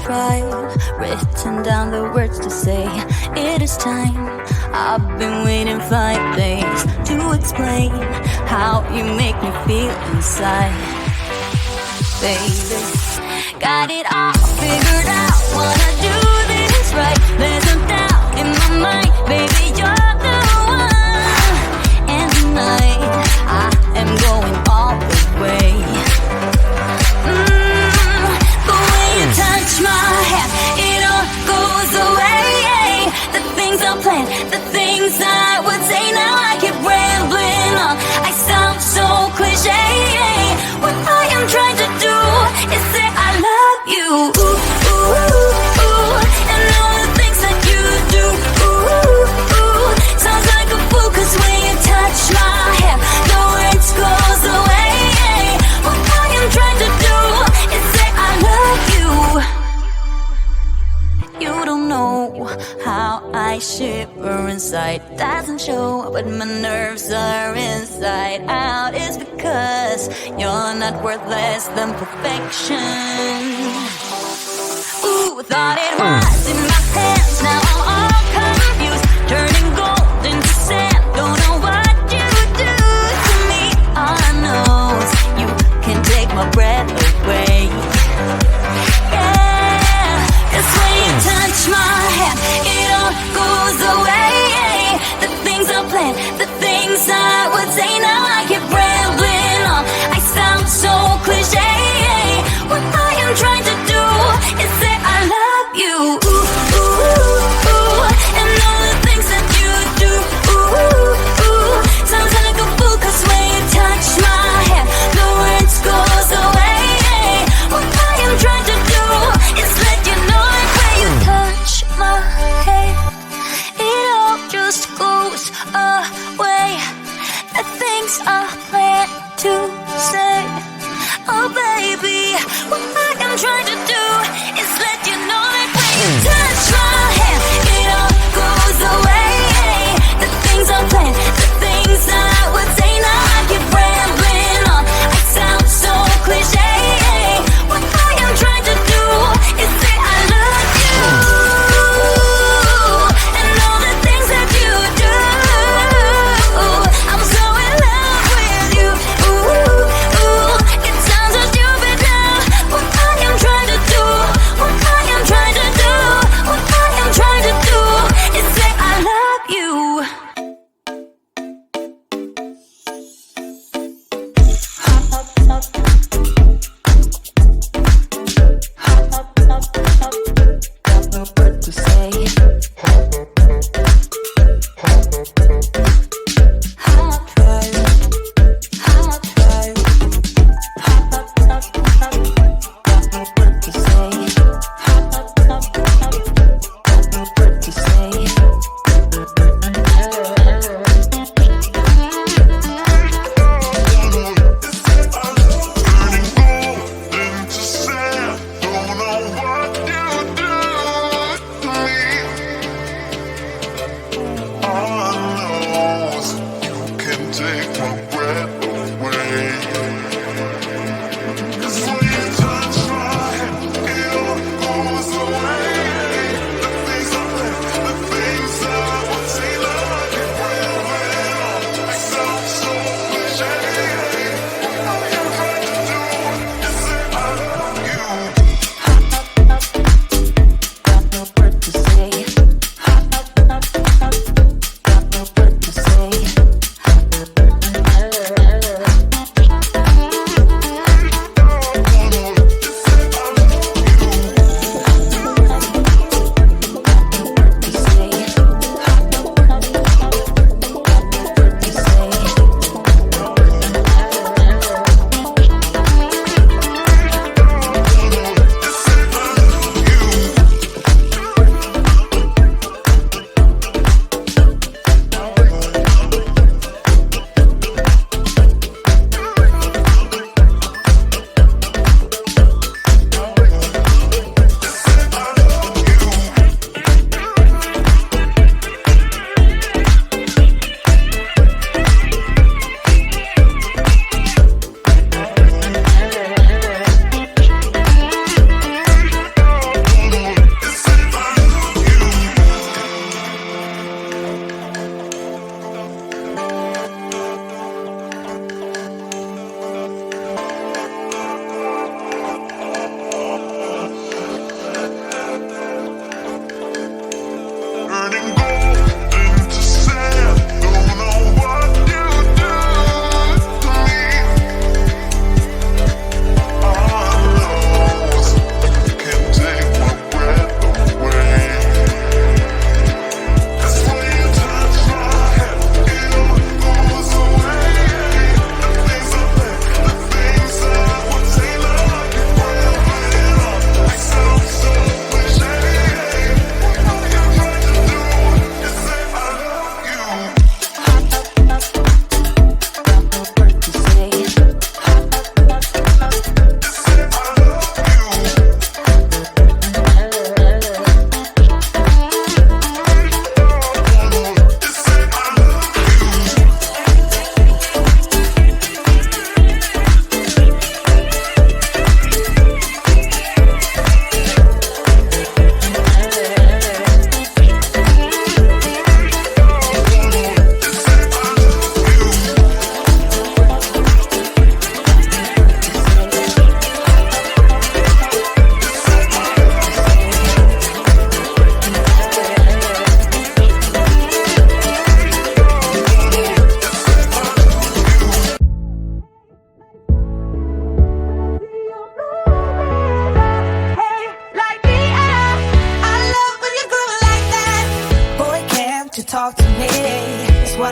tried, written down the words to say it is time. I've been waiting 5 days to explain how you make me feel inside. Baby, got it all figured out, wanna do this right. There's no doubt in my mind, baby, you're the one. And tonight, I am going all the way. The way you touch my hair, it all goes away. The things I planned, the things I would say, now I keep rambling on. I sound so cliche. What I am trying to do is say I love you. Ooh, ooh, ooh, ooh. And all the things that you do. Ooh, ooh, ooh. Sounds like a fool, 'cause when you touch my hair, the words goes away. What I am trying to do is say I love you. You don't know how I shiver inside. Doesn't show, but my nerves are inside out. It's because you're not worth less than perfection. Ooh, thought it was in my hands, now I'm all confused. Turning gold into sand, don't know what you do to me. All I know is you can take my breath away. Yeah, 'cause when you touch my hair, it all goes away. The things I planned, the things I would say, now I keep rambling on. I sound so cliche. What I am trying to do is say I love you. Ooh, ooh, ooh. And all the things that you do. Ooh, ooh, ooh. Sounds like a fool, 'cause when you touch my hair, the words goes away. What I am trying to do is let you know it. When you touch my hair, it all just goes away. The things I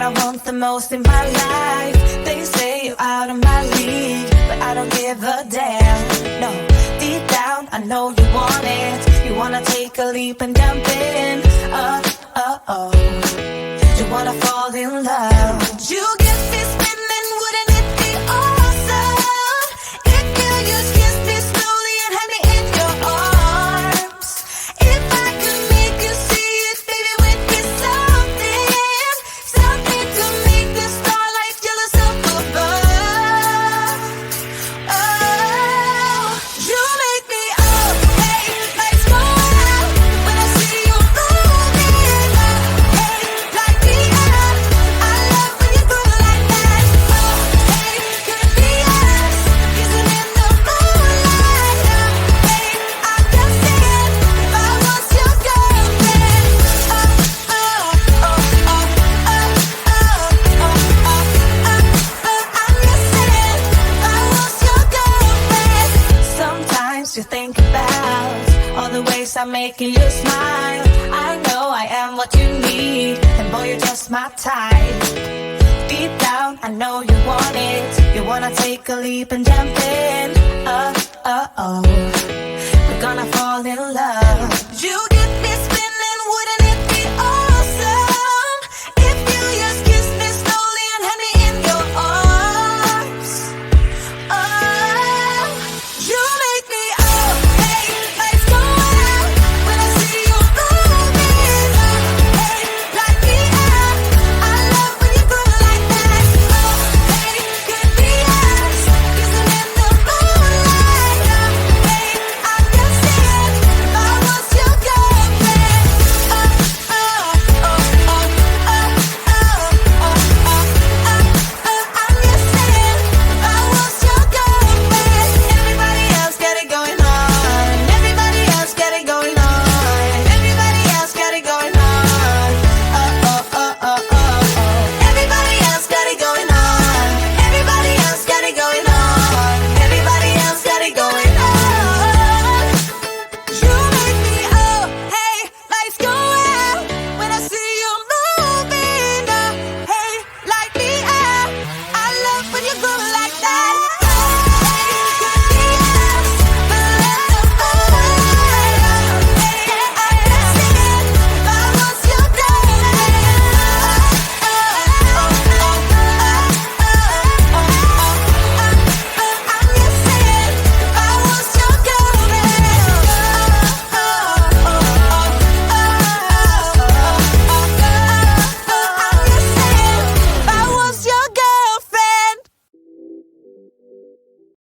I want the most in my life. They say you're out of my league, but I don't give a damn. No, deep down I know you want it. You wanna take a leap and jump in. Oh, you wanna fall in love. You get me spinning, wouldn't it be awesome if you just kissed me slowly and had me in your arms? If I could make you see it, baby, with me something to make the starlight jealous up above. Oh, you make me up, hey, lights go out when I see you moving up, hey, light me up. I love when you do it like that. Oh, hey, could it be us kissing in the moonlight? Hey, I'm just saying, if I was your girlfriend. I'm just saying, if I was your girlfriend. Sometimes you think about all the ways I'm making you smile. I know I am what you need, and boy, you're just my type. Deep down, I know you want it. You wanna take a leap and jump in. We're gonna fall in love. You